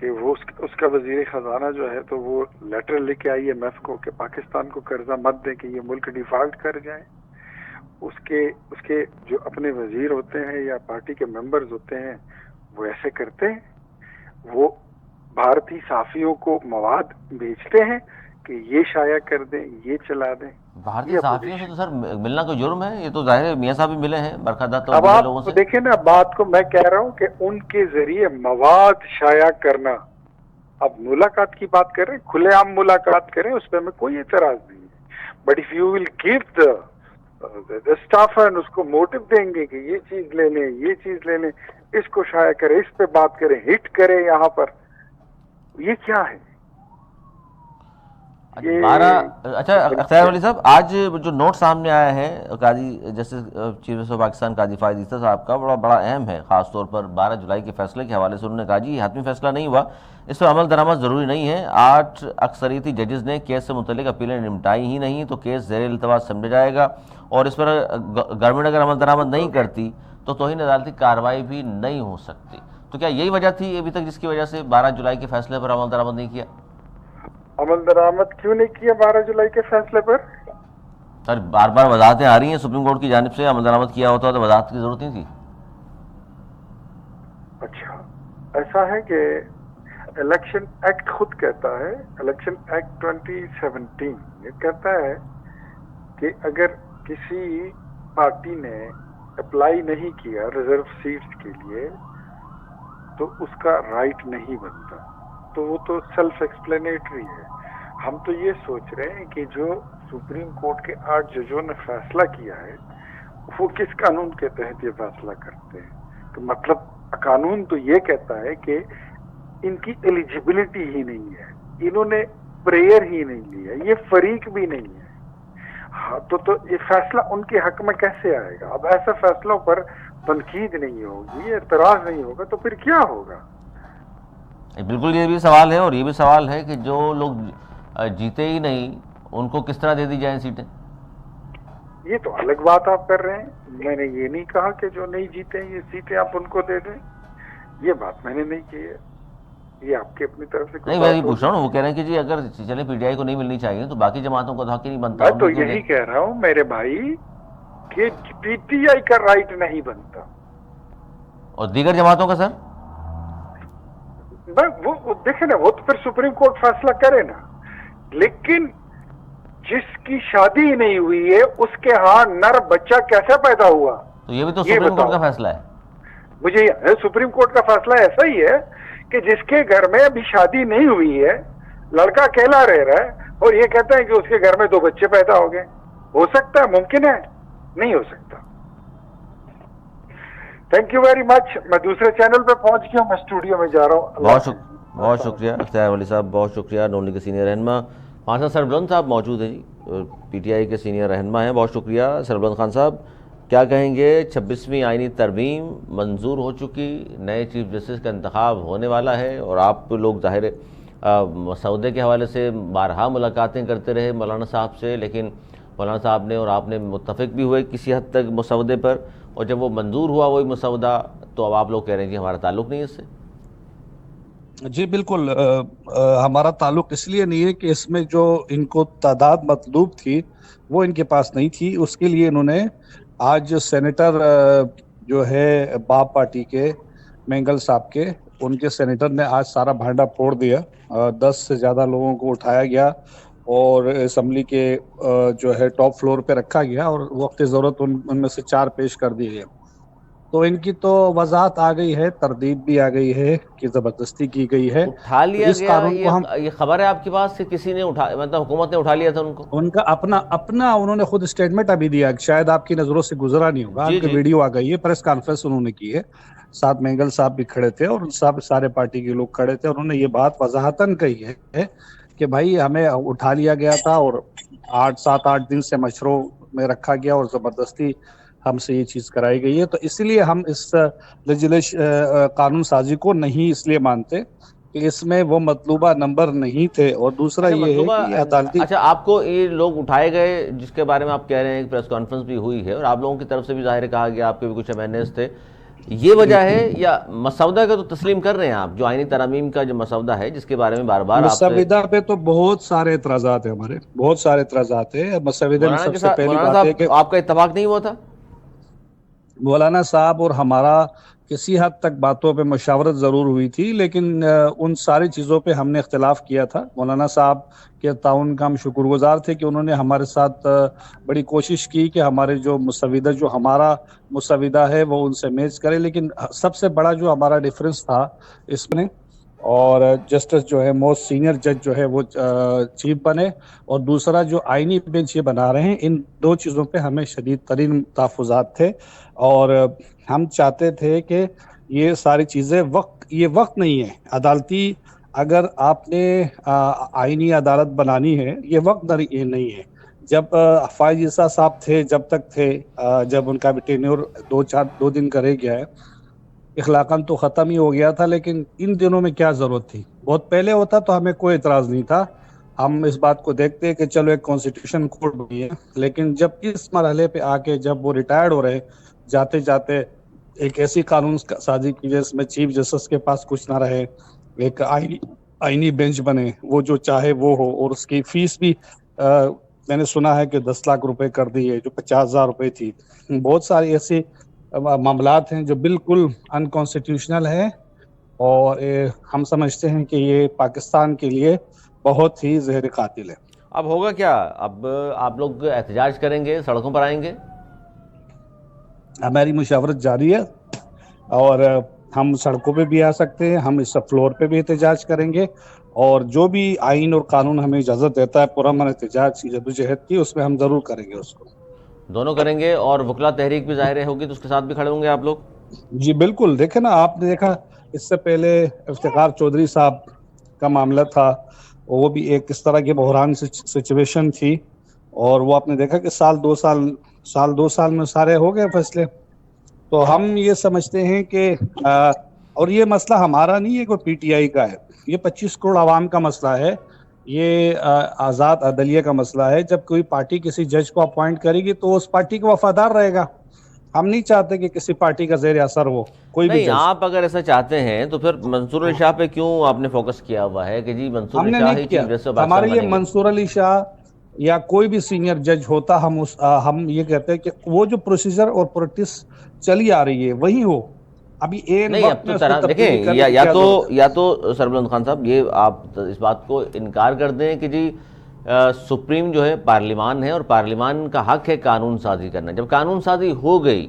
کہ وہ اس کا وزیر خزانہ جو ہے تو وہ لیٹر لے کے آئی ایم ایف کو کہ پاکستان کو قرضہ مت دے کہ یہ ملک ڈیفالٹ کر جائے. اس کے جو اپنے وزیر ہوتے ہیں یا پارٹی کے ممبرز ہوتے ہیں وہ ایسے کرتے ہیں. وہ بھارتی صحافیوں کو مواد بیچتے ہیں کہ یہ شائع کر دیں, یہ چلا دیں. بھارتی صحافیوں سے تو سر ملنا کوئی جرم ہے؟ یہ تو ظاہر ہے میاں صاحب بھی ملے ہیں برکھا اب آپ دیکھیں نا بات کو, میں کہہ رہا ہوں کہ ان کے ذریعے مواد شائع کرنا. اب ملاقات کی بات کریں, کھلے عام ملاقات کریں, اس پہ ہمیں کوئی اعتراض نہیں ہے. But if you will give the staff and اس کو موٹو دیں گے کہ یہ چیز لے لیں, یہ چیز لے لیں, اس کو شائع کریں, اس پہ بات کریں, ہٹ کریں یہاں پر, یہ کیا ہے؟ اچھا اختیار ولی صاحب, آج جو نوٹ سامنے آیا ہے قاضی justice chief justice of Pakistan قاضی فائز عیسیٰ صاحب کا, بڑا اہم ہے, خاص طور پر 12 جولائی کے فیصلے کے حوالے سے. انہوں نے کہا جی یہ حتمی فیصلہ نہیں ہوا, اس پر عمل درآمد ضروری نہیں ہے. 8 اکثریتی ججز نے کیس سے متعلق اپیلیں نمٹائی ہی نہیں تو کیس زیر التواء سمجھا جائے گا, اور اس پر گورنمنٹ اگر عمل درآمد نہیں کرتی تو توہین عدالتی کارروائی بھی نہیں ہو سکتی. تو کیا یہی وجہ تھی ابھی تک جس کی وجہ سے 12 جولائی کے فیصلے پر عمل درآمد نہیں کیا؟ عمل درآمد کیوں نہیں کیا 12 جولائی کے فیصلے پر؟ سر بار بار وضاحتیں آ رہی ہیں سپریم کورٹ کی جانب سے, عمل درآمد کیا ہوتا تو وضاحت کی ضرورت نہیں تھی. اچھا, ایسا ہے کہ الیکشن ایکٹ خود کہتا ہے, الیکشن ایکٹ 2017 یہ کہتا ہے کہ اگر کسی پارٹی نے اپلائی نہیں کیا ریزرو سیٹس کے لیے تو اس کا رائٹ نہیں بنتا. تو وہ تو سیلف ایکسپلینیٹری ہے. ہم تو یہ سوچ رہے ہیں کہ جو سپریم کورٹ کے 8 ججوں نے فیصلہ کیا ہے وہ کس قانون کے تحت یہ فیصلہ کرتے ہیں. تو مطلب قانون تو یہ کہتا ہے کہ ان کی ایلیجیبلٹی ہی نہیں ہے, انہوں نے پریئر ہی نہیں لیا, یہ فریق بھی نہیں ہے. ہاں تو یہ فیصلہ ان کے حق میں کیسے آئے گا؟ اب ایسے فیصلوں پر تنقید نہیں ہوگی, اعتراض نہیں ہوگا تو پھر کیا ہوگا؟ بالکل یہ بھی سوال ہے, اور یہ بھی سوال ہے کہ جو لوگ جیتے ہی نہیں ان کو کس طرح دے دی جائیں سیٹیں. یہ تو الگ بات آپ کر رہے ہیں. میں نے یہ نہیں کہا کہ جو نہیں جیتے ہیں یہ سیٹیں آپ ان کو دے دیں, یہ بات میں نے نہیں کی ہے. یہ آپ کی اپنی طرف سے نہیں, میں یہ پوچھ رہا ہوں, وہ کہہ رہے ہیں کہ جی اگر چلے پی ٹی آئی کو نہیں ملنی چاہیے تو باقی جماعتوں کو تو حق ہی نہیں بنتا. میں تو یہی کہہ رہا ہوں میرے بھائی کہ پی ٹی آئی کا رائٹ نہیں بنتا. اور دیگر جماعتوں کا سر وہ دیکھیں نا, وہ تو پھر سپریم کورٹ فیصلہ کرے نا. لیکن جس کی شادی ہی نہیں ہوئی ہے اس کے ہاں نر بچہ کیسے پیدا ہوا؟ تو یہ بھی تو سپریم کورٹ کا فیصلہ ہے. مجھے سپریم کورٹ کا فیصلہ ایسا ہی ہے کہ جس کے گھر میں ابھی شادی نہیں ہوئی ہے, لڑکا اکیلا رہ رہا ہے اور یہ کہتا ہے کہ اس کے گھر میں 2 بچے پیدا ہو گئے, ہو سکتا ہے؟ ممکن ہے؟ نہیں ہو سکتا. Thank you very much. میں دوسرے چینل پہ پہنچ گیا ہوں, میں اسٹوڈیو میں جا رہا ہوں. بہت شکریہ اختیار ولی صاحب, بہت شکریہ. نون لیگ کے سینئر رہنما ہمارے ساتھ سربلند صاحب موجود ہیں جی, پی ٹی آئی کے سینئر رہنما ہیں. بہت شکریہ سربلند خان صاحب. کیا کہیں گے, 26ویں آئینی ترمیم منظور ہو چکی, نئے چیف جسٹس کا انتخاب ہونے والا ہے, اور آپ لوگ ظاہر مسودے کے حوالے سے بارہا ملاقاتیں کرتے رہے مولانا صاحب سے, لیکن مولانا صاحب نے اور آپ نے متفق بھی ہوئے کسی حد تک مسودے پر, اور جب وہ منظور ہوا وہی مسودہ تو اب آپ لوگ کہہ رہے ہیں کہ ہمارا تعلق نہیں ہے اس سے. جی بالکل, ہمارا تعلق اس لیے نہیں ہے کہ اس میں جو ان کو تعداد مطلوب تھی وہ ان کے پاس نہیں تھی. اس کے لیے انہوں نے آج سینیٹر جو ہے باپ پارٹی کے مینگل صاحب کے, ان کے سینیٹر نے آج سارا بھانڈا پھوڑ دیا. 10 سے زیادہ لوگوں کو اٹھایا گیا اور اسمبلی کے جو ہے ٹاپ فلور پہ رکھا گیا, اور وقت ضرورت ان میں سے 4 پیش کر دیے گئے. تو ان کی تو وضاحت آ گئی ہے, تردید بھی آ گئی ہے کہ زبردستی کی گئی ہے. اٹھا لیا اس گیا, قانون کو ہم, یہ خبر ہے آپ کے پاس کہ کسی نے مطلب حکومت نے اٹھا لیا تھا ان کو؟ ان کا اپنا انہوں نے خود اسٹیٹمنٹ ابھی دیا, شاید آپ کی نظروں سے گزرا نہیں ہوگا, آپ کی ویڈیو آ گئی ہے, پریس کانفرنس انہوں نے کی ہے, ساتھ مینگل صاحب بھی کھڑے تھے اور سارے پارٹی کے لوگ کھڑے تھے. انہوں نے یہ بات وضاحتاً کہی ہے کہ بھائی ہمیں اٹھا لیا گیا تھا اور 7-8 دن سے مشوروں میں رکھا گیا اور زبردستی ہم سے یہ چیز کرائی گئی ہے. تو اسی لیے ہم اس قانون سازی کو نہیں اس لیے مانتے کہ اس میں وہ مطلوبہ نمبر نہیں تھے. اور دوسرا یہ ہے کہ یہ عدالتی, اچھا آپ کو یہ لوگ اٹھائے گئے جس کے بارے میں آپ کہہ رہے ہیں کہ پریس کانفرنس بھی ہوئی ہے اور آپ لوگوں کی طرف سے بھی ظاہر کہا گیا, آپ کے بھی کچھ امینس تھے, یہ وجہ ہے یا مسودہ کا تو تسلیم کر رہے ہیں آپ؟ جو آئینی ترامیم کا جو مسودہ ہے جس کے بارے میں بار بار آپ سے مسودہ پہ تو بہت سارے اعتراضات ہیں، ہمارے بہت سارے اعتراضات ہیں مسودے میں۔ مولانا سب کے سے ساتھ، پہلی مولانا بات ہے کہ صاحب آپ کا اتفاق نہیں ہوا تھا؟ مولانا صاحب اور ہمارا کسی حد تک باتوں پہ مشاورت ضرور ہوئی تھی، لیکن ان ساری چیزوں پہ ہم نے اختلاف کیا تھا۔ مولانا صاحب کے تعاون کا ہم شکر گزار تھے کہ انہوں نے ہمارے ساتھ بڑی کوشش کی کہ ہمارے جو مسودہ، جو ہمارا مسودہ ہے وہ ان سے میچ کرے، لیکن سب سے بڑا جو ہمارا ڈفرنس تھا اس میں، اور جسٹس جو ہے موسٹ سینئر جج جو ہے وہ چیف بنے، اور دوسرا جو آئینی بینچ یہ بنا رہے ہیں، ان دو چیزوں پہ ہمیں شدید ترین تحفظات تھے، اور ہم چاہتے تھے کہ یہ ساری چیزیں یہ وقت نہیں ہے عدالتی، اگر آپ نے آئینی عدالت بنانی ہے یہ وقت نہیں ہے۔ جب فائز عیسیٰ صاحب تھے، جب تک تھے، جب ان کا بھی ٹینیور 2 دن کا رہ گیا ہے، اخلاقاً تو ختم ہی ہو گیا تھا، لیکن ان دنوں میں کیا ضرورت تھی؟ بہت پہلے ہوتا تو ہمیں کوئی اعتراض نہیں تھا، ہم اس بات کو دیکھتے ہیں کہ چلو ایک کانسٹیٹیوشن کوڈ بھی ہے، لیکن جب اس مرحلے پہ آ کے جب وہ ریٹائرڈ ہو رہے، جاتے جاتے ایک ایسی قانون سازی کی جس میں چیف جسٹس کے پاس کچھ نہ رہے، ایک آئینی بینچ بنے، وہ جو چاہے وہ ہو، اور اس کی فیس بھی میں نے سنا ہے کہ 10 لاکھ روپے کر دی ہے جو 50,000 روپے تھی۔ بہت ساری ایسی معاملات ہیں جو بالکل انکانسٹیٹیوشنل ہیں، اور ہم سمجھتے ہیں کہ یہ پاکستان کے لیے بہت ہی زہر قاتل ہے۔ اب ہوگا کیا؟ اب آپ لوگ احتجاج کریں گے، سڑکوں پر آئیں گے؟ ہماری مشاورت جاری ہے، اور ہم سڑکوں پہ بھی آ سکتے ہیں، ہم اس فلور پہ بھی احتجاج کریں گے، اور جو بھی آئین اور قانون ہمیں اجازت دیتا ہے پرامن احتجاج کی جدوجہد کی، اس میں ہم ضرور کریں گے اس کو۔ دونوں کریں گے، اور وکلا تحریک بھی ظاہر ہوگی تو اس کے ساتھ بھی کھڑے ہوں گے آپ لوگ؟ جی بالکل، دیکھیں نا، آپ نے دیکھا اس سے پہلے افتخار چودھری صاحب کا معاملہ تھا، وہ بھی ایک اس طرح کی بحران سچویشن تھی، اور وہ آپ نے دیکھا کہ سال دو سال میں سارے ہو گئے فیصلے۔ تو ہم یہ سمجھتے ہیں کہ اور یہ مسئلہ ہمارا نہیں ہے، کوئی پی ٹی آئی کا ہے، یہ 25 کروڑ عوام کا مسئلہ ہے، یہ آزاد عدلیہ کا مسئلہ ہے۔ جب کوئی پارٹی کسی جج کو اپوائنٹ کرے گی تو اس پارٹی کو وفادار رہے گا، ہم نہیں چاہتے کہ کسی پارٹی کا زیر اثر ہو کوئی بھی نہیں، جج۔ آپ اگر ایسا چاہتے ہیں تو پھر منصور علی شاہ پہ کیوں آپ نے فوکس کیا ہوا ہے کہ جی منصور ہم علی نے شاہ نہیں ہی کیا، چیف جسٹس آف ہمارے پاکستان لیے بنیں گے؟ منصور علی شاہ یا کوئی بھی سینئر جج ہوتا، ہم یہ کہتے ہیں کہ وہ جو پروسیجر اور پریکٹس چلی آ رہی ہے وہی ہو، ابھی این نہیں، اب وقت تو میں اس میں تبدیلی دیکھیں، کرنے کی کیا ضرورت ہے؟ یا تو سربلند خان صاحب یہ آپ اس بات کو انکار کر دیں کہ جی سپریم جو ہے پارلیمان ہے، اور پارلیمان کا حق ہے قانون سازی کرنا۔ جب قانون سازی ہو گئی،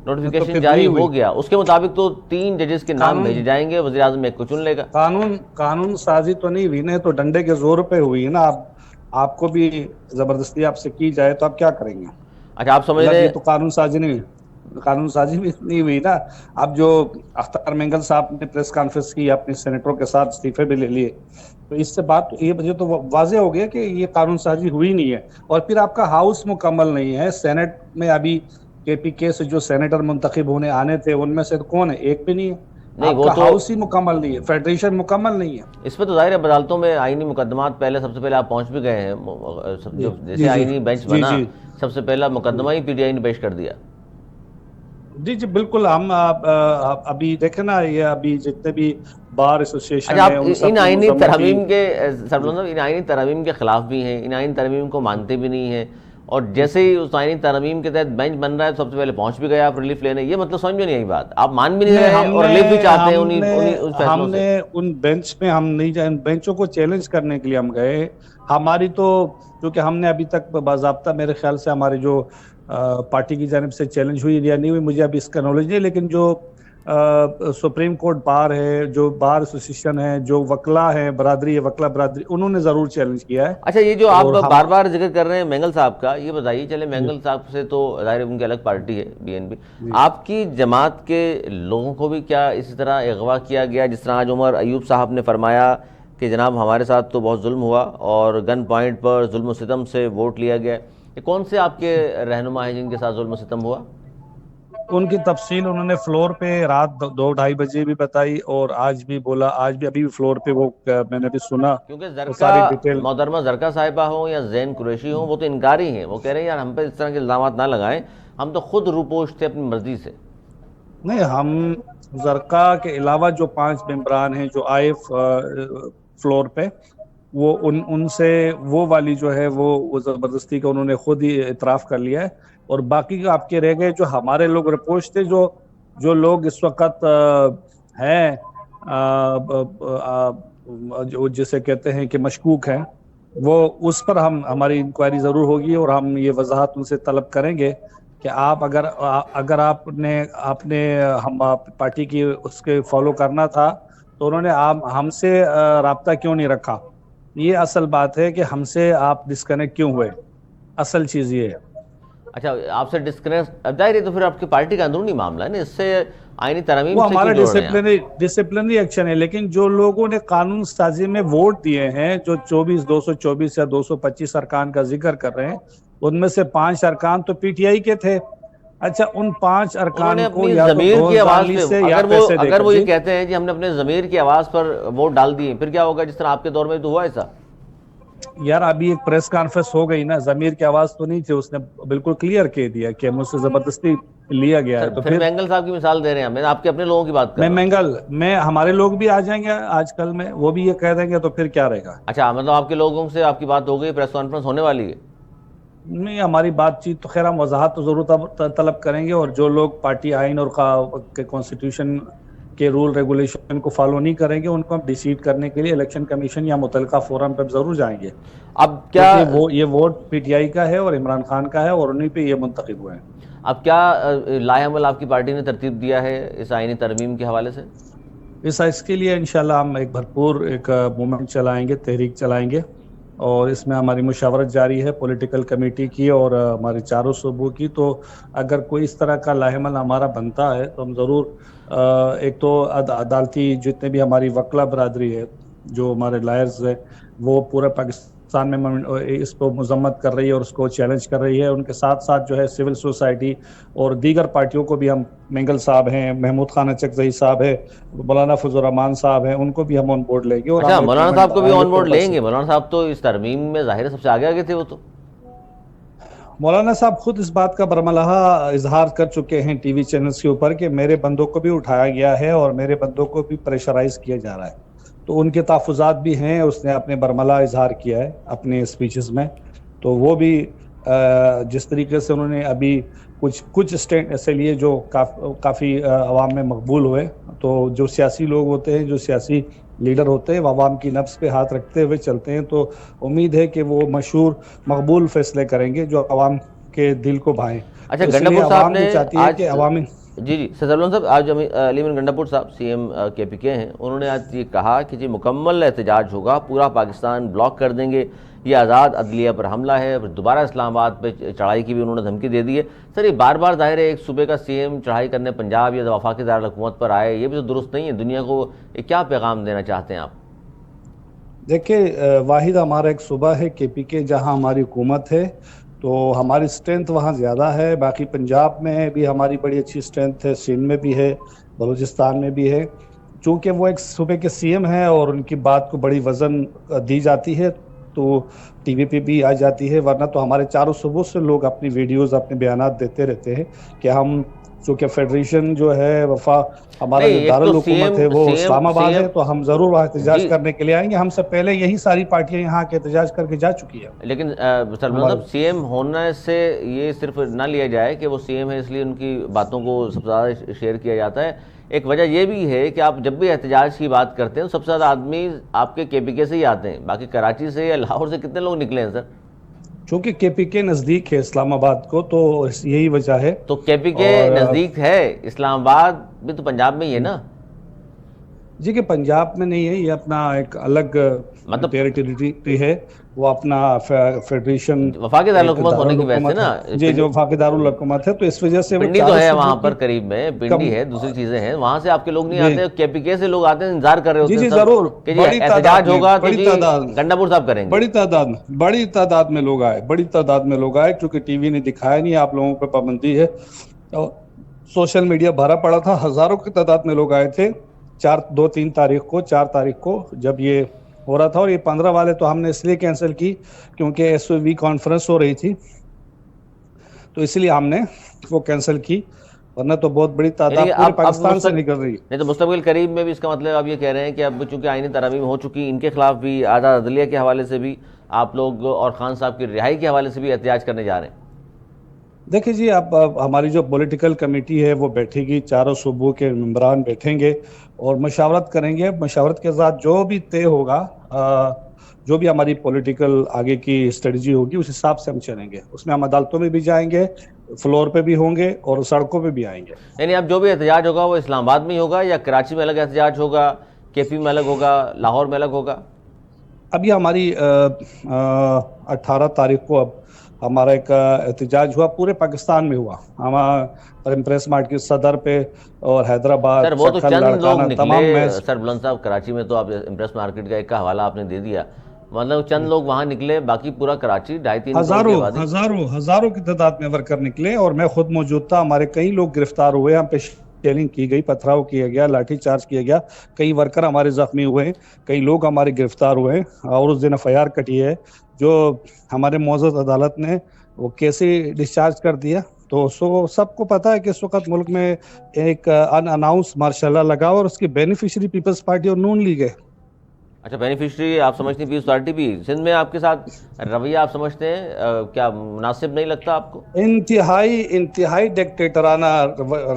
تو نوٹیفیکیشن پھر جاری نہیں ہوئی ہو گیا، اس کے مطابق تو 3 ججز کے نام قانون بھیجے جائیں گے، وزیر اعظم ایک کو چن لے گا۔ قانون سازی تو نہیں ہوئی نا، تو ڈنڈے کے زور پہ ہوئی ہے نا۔ آپ کو بھی زبردستی آپ سے کی جائے تو آپ کیا کریں گے؟ اچھا، آپ سمجھ مطلب رہے یہ ہیں؟ تو قانون سازی نہیں ہوئی، قانون سازی بھی نہیں ہوئی نا۔ اب جو اختر مینگل صاحب نے پریس کانفرنس کی، اپنے سینیٹروں کے ساتھ استعفے بھی لے لیے، تو اس سے بات یہ تو واضح ہو گیا کہ یہ قانون سازی ہوئی نہیں ہے۔ اور پھر آپ کا ہاؤس مکمل نہیں ہے، سینٹ میں ابھی کے پی کے سے جو سینیٹر منتخب ہونے آنے تھے ان میں سے کون ہے؟ ایک بھی نہیں ہے۔ نہیں، آپ وہ کا تو ہاؤس ہی مکمل نہیں ہے، فیڈریشن مکمل نہیں ہے۔ اس پہ تو ظاہر ہے عدالتوں میں آئینی مقدمات پہلے، سب سے پہلے آپ پہنچ بھی گئے ہیں، جی جو جیسے جی جی آئینی بینچ جی بنا، جی سب سے پہلا مقدمہ ہی پی ٹی آئی نے پیش کر دیا۔ جی جی بالکل۔ ہم ابھی دیکھیں نا، یہ ابھی جتنے بھی بار ایسوسیشن اچھا، ہے آپ ان ان سب میں آئینی مذمتی۔ ترامیم کے جی سربلند صاحب، ان آئینی ترامیم کے خلاف بھی ہیں، ان آئینی ترامیم کو مانتے بھی نہیں ہیں، اور جیسے ہی اس آئینی ترامیم کے تحت بینچ بن رہا ہے سب سے پہلے پہنچ بھی گیا آپ ریلیف لینے۔ یہ مطلب سمجھ میں نہیں آئی بات، آپ مان بھی نہیں رہے اور ریلیف بھی چاہتے ہیں انہی ان فیصلوں سے۔ ان بینچ میں ہم نہیں جائیں، بینچوں کو چیلنج کرنے کے لیے ہم گئے۔ ہماری تو کیونکہ ہم نے ابھی تک باضابطہ، میرے خیال سے ہماری جو پارٹی کی جانب سے چیلنج ہوئی یا نہیں ہوئی مجھے ابھی اس کا نالج نہیں، لیکن جو سپریم کورٹ بار ہے، جو بار ایسوسیشن ہے، جو وکلا ہے، برادری ہے، وکلا برادری، انہوں نے ضرور چیلنج کیا ہے۔ اچھا، یہ جو آپ اور بار بار ذکر کر رہے ہیں مینگل صاحب کا، یہ بتائیے، چلے جی مینگل صاحب سے تو ظاہر ان کی الگ پارٹی ہے بی این پی، جی آپ کی جماعت کے لوگوں کو بھی کیا اسی طرح اغوا کیا گیا جس طرح آج عمر ایوب صاحب نے فرمایا کہ جناب ہمارے ساتھ تو بہت ظلم ہوا اور گن پوائنٹ پر ظلم و ستم سے ووٹ لیا گیا؟ یہ کون سے آپ کے رہنما ہیں جن کے ساتھ ظلم و ستم ہوا؟ ان کی تفصیل انہوں نے فلور پہ رات 2-2:30 بجے بھی بتائی، اور آج بھی بولا، آج بھی ابھی بھی فلور پہ وہ میں نے بھی سنا کیونکہ وہ ساری زرکا ڈیٹیل۔ محترمہ زرکا صاحبہ ہوں یا زین قریشی ہوں، وہ تو انکاری ہیں، وہ کہہ رہے ہیں یار ہم پہ اس طرح کے الزامات نہ لگائیں، ہم تو خود روپوش تھے اپنی مرضی سے۔ نہیں، ہم زرقا کے علاوہ جو 5 ممبران ہیں جو آئے فلور پہ، وہ ان سے وہ والی جو ہے وہ زبردستی کا انہوں نے خود ہی اعتراف کر لیا ہے، اور باقی جو آپ کے رہ گئے جو ہمارے لوگ رپورٹس تھے، جو لوگ اس وقت ہیں جو جسے کہتے ہیں کہ مشکوک ہیں، وہ اس پر ہماری انکوائری ضرور ہوگی، اور ہم یہ وضاحت ان سے طلب کریں گے کہ آپ اگر آپ نے ہم پارٹی کی اس کے فالو کرنا تھا تو انہوں نے ہم سے رابطہ کیوں نہیں رکھا. یہ اصل بات ہے کہ ہم سے آپ ڈسکنیکٹ کیوں ہوئے، اصل چیز یہ ہے. اچھا، آپ سے ڈسکنیکٹ ظاہر ہے تو پھر آپ کی پارٹی کا اندرونی معاملہ ہے نا، اس سے آئینی ترامیم وہ سے ہمارا کیوں جوڑ رہے ہیں آپ؟ ڈسپلنری ایکشن ہے، لیکن جو لوگوں نے قانون سازی میں ووٹ دیے ہیں، جو 224 یا 225 ارکان کا ذکر کر رہے ہیں، ان میں سے 5 ارکان تو پی ٹی آئی کے تھے. اچھا، ان 5 انہوں نے ارکان کو اپنی یا تو ضمیر کی گھوس آواز ڈالنے پہ سے یا اگر پیسے دے کر. وہ یہ جی کہتے ہیں کہ ہم نے اپنے ضمیر کی آواز پر ووٹ ڈال دیے، پھر کیا ہوگا؟ جس طرح آپ کے دور میں تو ہوا ایسا. یار، ابھی ایک پریس کانفرنس ہو گئی نا، ضمیر کی آواز تو نہیں تھی، اس نے بالکل کلیئر کہہ دیا کہ مجھ سے زبردستی لیا گیا ہے. سر تو پھر مینگل صاحب کی مثال دے رہے ہیں، میں آپ کے اپنے لوگوں کی بات کر رہا ہوں. میں ہمارے لوگ بھی آ جائیں گے آج کل میں، وہ بھی یہ کہہ دیں گے تو پھر کیا رہے گا. اچھا، مطلب آپ کے لوگوں سے آپ کی بات ہو گئی، پریس کانفرنس ہونے والی ہے؟ نہیں، ہماری بات چیت تو خیر ہم وضاحت تو ضرور طلب کریں گے، اور جو لوگ پارٹی آئین اور کانسٹیٹیوشن کے رول ریگولیشن کو فالو نہیں کریں گے، ان کو ہم ڈیسیڈ کرنے کے لیے الیکشن کمیشن یا متعلقہ فورم پہ ضرور جائیں گے. اب کیا کیونکہ یہ ووٹ پی ٹی آئی کا ہے اور عمران خان کا ہے، اور انہیں پہ یہ منتخب ہوئے ہیں. اب کیا لائحہ عمل آپ کی پارٹی نے ترتیب دیا ہے اس آئینی ترمیم کے حوالے سے؟ اس کے لیے انشاءاللہ ہم ایک بھرپور موومنٹ چلائیں گے، تحریک چلائیں گے، اور اس میں ہماری مشاورت جاری ہے پولیٹیکل کمیٹی کی اور ہمارے چاروں صوبوں کی. تو اگر کوئی اس طرح کا لائحہ عمل ہمارا بنتا ہے تو ہم ضرور ایک تو عدالتی جتنے بھی ہماری وکلا برادری ہے، جو ہمارے لائرز ہیں، وہ پورے پاکستان میں اس کو مذمت کر رہی ہے اور اس کو چیلنج کر رہی ہے. ان کے ساتھ ساتھ جو ہے سول سوسائٹی اور دیگر پارٹیوں کو بھی ہم، مینگل صاحب ہیں، محمود خان اچکزئی صاحب ہے، مولانا فضل الرحمان صاحب ہیں، ان کو بھی ہم آن بورڈ لیں گے. اور اچھا، مولانا صاحب کو بھی آن بورڈ لیں گے؟ مولانا صاحب تو اس ترمیم میں ظاہر سب سے آگے آگے تھے. وہ تو مولانا صاحب خود اس بات کا برملہ اظہار کر چکے ہیں ٹی وی چینلز کے اوپر کہ میرے بندوں کو بھی اٹھایا گیا ہے اور میرے بندوں کو بھی پریشرائز کیا جا رہا ہے. تو ان کے تحفظات بھی ہیں، اس نے اپنے برملہ اظہار کیا ہے اپنے اسپیچز میں. تو وہ بھی جس طریقے سے انہوں نے ابھی کچھ اسٹینڈ ایسے لیے جو کافی عوام میں مقبول ہوئے. تو جو سیاسی لوگ ہوتے ہیں، جو سیاسی لیڈر ہوتے ہیں، وہ عوام کی نبض پہ ہاتھ رکھتے ہوئے چلتے ہیں. تو امید ہے کہ وہ مشہور مقبول فیصلے کریں گے جو عوام کے دل کو بھائیں. اچھا، گنڈاپور صاحب نے چاہتی ہے کہ عوامی جی سرزلمان صاحب، آج علیمن گنڈاپور صاحب سی ایم کے پی کے ہیں، انہوں نے آج یہ کہا کہ جی مکمل احتجاج ہوگا، پورا پاکستان بلاک کر دیں گے، یہ آزاد عدلیہ پر حملہ ہے. دوبارہ اسلام آباد پہ چڑھائی کی بھی انہوں نے دھمکی دے دی ہے. سر، یہ بار بار ظاہر ہے ایک صوبے کا سی ایم چڑھائی کرنے پنجاب یا وفاقی دارالحکومت پر آئے، یہ بھی تو درست نہیں ہے. دنیا کو کیا پیغام دینا چاہتے ہیں آپ؟ دیکھیں، واحد ہمارا ایک صوبہ ہے کے پی کے جہاں ہماری حکومت ہے، تو ہماری اسٹرینتھ وہاں زیادہ ہے. باقی پنجاب میں بھی ہماری بڑی اچھی اسٹرینتھ ہے، سندھ میں بھی ہے، بلوچستان میں بھی ہے. چونکہ وہ ایک صوبے کے سی ایم ہیں اور ان کی بات کو بڑی وزن دی جاتی ہے تو ٹی وی پہ بھی آ جاتی ہے. ورنہ تو ہمارے چاروں صوبوں سے لوگ اپنی ویڈیوز، اپنے بیانات دیتے رہتے ہیں کہ ہم، چونکہ فیڈریشن جو ہے ہمارا جو دارالحکومت ہے وہ اسلام آباد ہے، تو ہم ضرور وہاں احتجاج کرنے کے لیے آئیں گے. ہم سے پہلے یہی ساری پارٹیاں یہاں کے احتجاج کر کے جا چکی ہے. لیکن سلمان صاحب، سی ایم ہونے سے یہ صرف نہ لیا جائے کہ وہ سی ایم ہے اس لیے ان کی باتوں کو سب سے زیادہ شیئر کیا جاتا ہے. ایک وجہ یہ بھی ہے کہ آپ جب بھی احتجاج کی بات کرتے ہیں سب سے زیادہ آدمی آپ کے پی کے سے ہی آتے ہیں. باقی کراچی سے یا لاہور سے کتنے لوگ نکلے ہیں سر؟ چونکہ کے پی کے نزدیک ہے اسلام آباد کو، تو یہی وجہ ہے. تو کے پی کے نزدیک ہے، اسلام آباد بھی تو پنجاب میں ہی ہے نا؟ جی، کہ پنجاب میں نہیں ہے، یہ اپنا ایک الگ مطلب ٹیریٹری ہے، وہ اپنا فیڈریشن وفاقی دارالحکومت ہونے کی وجہ سے نا. جی، جو وفاقی دارالحکومت ہے، تو اس وجہ سے پنڈی تو ہے وہاں پر قریب میں، پنڈی ہے، دوسری چیزیں ہیں، وہاں سے آپ کے لوگ نہیں آتے، کے پی کے سے لوگ آتے ہیں، انتظار کر رہے ہوتے ہیں. جی ضرور، کہ جی احتجاج ہوگا تو جی گنڈاپور صاحب کریں گے. بڑی تعداد میں لوگ آئے، کیونکہ ٹی وی نے دکھایا نہیں، آپ لوگوں پہ پابندی ہے، سوشل میڈیا بھرا پڑا تھا، ہزاروں کی تعداد میں لوگ آئے تھے. 4 تاریخ کو جب یہ ہو رہا تھا، اور یہ 15 والے تو ہم نے اس لیے کینسل کی کیونکہ ایس او وی کانفرنس ہو رہی تھی، تو اس لیے ہم نے وہ کینسل کی. ورنہ تو بہت بڑی تعداد یعنی پورے اب پاکستان سے نکل رہی ہے. نہیں تو مستقبل قریب میں بھی اس کا مطلب آپ یہ کہہ رہے ہیں کہ اب چونکہ آئینی ترامیم ہو چکی، ان کے خلاف بھی آزاد عدلیہ کے حوالے سے بھی آپ لوگ اور خان صاحب کی رہائی کے حوالے سے بھی احتجاج کرنے جا رہے ہیں؟ دیکھیں جی، اب ہماری جو پولیٹیکل کمیٹی ہے وہ بیٹھے گی، چاروں صوبوں کے ممبران بیٹھیں گے اور مشاورت کریں گے. مشاورت کے ساتھ جو بھی طے ہوگا، جو بھی ہماری پولیٹیکل آگے کی اسٹریٹجی ہوگی، اس حساب سے ہم چلیں گے. اس میں ہم عدالتوں میں بھی جائیں گے، فلور پہ بھی ہوں گے اور سڑکوں پہ بھی آئیں گے. یعنی اب جو بھی احتجاج ہوگا وہ اسلام آباد میں ہی ہوگا یا کراچی میں الگ احتجاج ہوگا، کے پی میں الگ ہوگا، لاہور میں الگ ہوگا؟ ابھی ہماری 18 تاریخ کو اب ہمارا ایک احتجاج ہوا، پورے پاکستان میں ہوا. ہمارا امپریس مارٹ کی صدر پہ اور حیدرآباد، سر وہ تو شکل، چند لوگ لاڑکانہ، تمام نکلے. میچ. سر بلند صاحب کراچی میں تو آپ امپریس مارکیٹ کا ایک کا حوالہ آپ نے دے دیا، مطلب چند لوگ وہاں نکلے، باقی پورا کراچی 2.5-3 کروڑ کی آبادی. ہزاروں کی تعداد میں ورکر نکلے اور میں خود موجود تھا. ہمارے کئی لوگ گرفتار ہوئے، ہم پہ شیلنگ کی گئی، پتھراؤ کیا گیا، لاٹھی چارج کیا گیا. کئی ورکر ہمارے زخمی ہوئے ہیں، کئی لوگ ہمارے گرفتار ہوئے ہیں اور اس دن FIR کٹی ہے جو ہمارے معزز عدالت نے وہ کیسے ڈسچارج کر دیا. تو سب کو پتا ہے کہ اس وقت ملک میں ایک ان اناؤنس مارشاء اللہ لگا اور اس کی بینیفیشری پیپلز پارٹی اور نون لیگ ہے. اچھا، بینیفیشری آپ سمجھتے ہیں پیپلز پارٹی بھی سندھ میں آپ کے ساتھ رویہ آپ سمجھتے ہیں کیا مناسب نہیں لگتا آپ کو؟ انتہائی ڈکٹیٹرانہ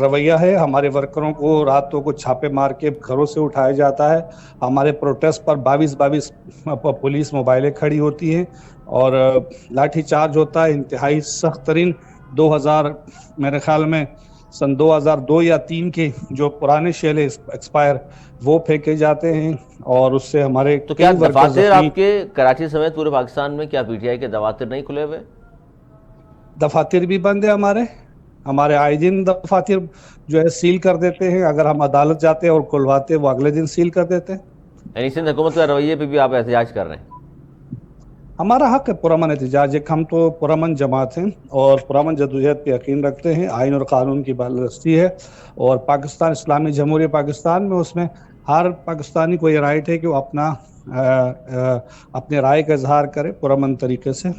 رویہ ہے. ہمارے ورکروں کو راتوں کو چھاپے مار کے گھروں سے اٹھایا جاتا ہے. ہمارے پروٹیسٹ پر 22 پولیس موبائلیں کھڑی ہوتی ہیں اور لاٹھی چارج ہوتا ہے. انتہائی سخت ترین 2000 میرے خیال میں سن 2002 یا 3 کے جو پرانے شیلے ایکسپائر وہ پھینکے جاتے ہیں اور اس سے ہمارے تو کیا کئی ورکر دفاتر زخمی. آپ کے کراچی سمیت پورے پاکستان میں کیا PTI کے دفاتر نہیں کھلے ہوئے؟ دفاتر بھی بند ہے ہمارے آئے دن دفاتر جو ہے سیل کر دیتے ہیں. اگر ہم عدالت جاتے ہیں اور کھلواتے ہیں وہ اگلے دن سیل کر دیتے ہیں. یعنی سندھ حکومت کا رویے پہ بھی آپ احتجاج کر رہے ہیں؟ ہمارا حق ہے پرامن احتجاج. ایک ہم تو پرامن جماعت ہیں اور پرامن جدوجہد پہ یقین رکھتے ہیں. آئین اور قانون کی بالادستی ہے اور پاکستان اسلامی جمہوریہ پاکستان میں اس میں ہر پاکستانی کو یہ رائٹ ہے کہ وہ اپنے رائے کا اظہار کرے پرامن طریقے سے.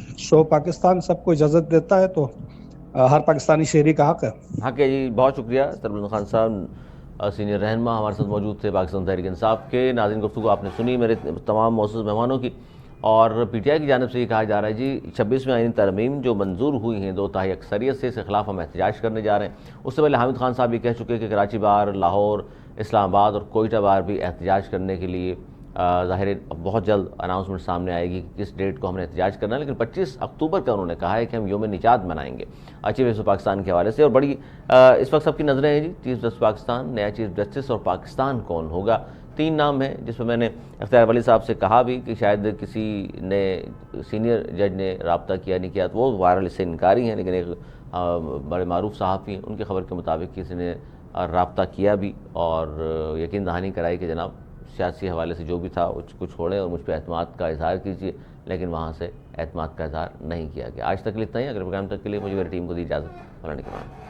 پاکستان سب کو اجازت دیتا ہے تو ہر پاکستانی شہری کا حق ہے. حق ہے جی. بہت شکریہ سر بلند خان صاحب، سینئر رہنما ہمارے ساتھ موجود تھے پاکستان تحریک انصاف کے. ناظرین، گفتگو آپ نے سنی میرے تمام معزز مہمانوں کی، اور PTI کی جانب سے یہ کہا جا رہا ہے جی 26ویں آئینی ترمیم جو منظور ہوئی ہیں 2/3 اکثریت سے، اس کے خلاف ہم احتجاج کرنے جا رہے ہیں. اس سے پہلے حامد خان صاحب یہ کہہ چکے کہ کراچی بار، لاہور، اسلام آباد اور کوئٹہ بار بھی احتجاج کرنے کے لیے ظاہر ہے بہت جلد اناؤنسمنٹ سامنے آئے گی کہ کس ڈیٹ کو ہم نے احتجاج کرنا ہے. لیکن 25 اکتوبر کا انہوں نے کہا ہے کہ ہم یوم نجات منائیں گے چیف جسٹس پاکستان کے حوالے سے. اور بڑی اس وقت سب کی نظریں ہیں جی چیف جسٹس پاکستان، نیا چیف جسٹس اور پاکستان کون ہوگا. 3 نام ہیں جس میں میں نے اختیار ولی صاحب سے کہا بھی کہ شاید کسی نے سینئر جج نے رابطہ کیا نہیں کیا، تو وہ وائرل اس سے انکاری ہیں. لیکن ایک بڑے معروف صحافی ہیں، ان کی خبر کے مطابق کسی نے رابطہ کیا بھی اور یقین دہانی کرائی کہ جناب سیاسی حوالے سے جو بھی تھا کچھ چھوڑیں اور مجھ پہ اعتماد کا اظہار کیجیے. لیکن وہاں سے اعتماد کا اظہار نہیں کیا گیا. آج تک اتنا ہی. اگر پروگرام تک کے لیے مجھے میری ٹیم کو دی اجازت. مولانا کے بعد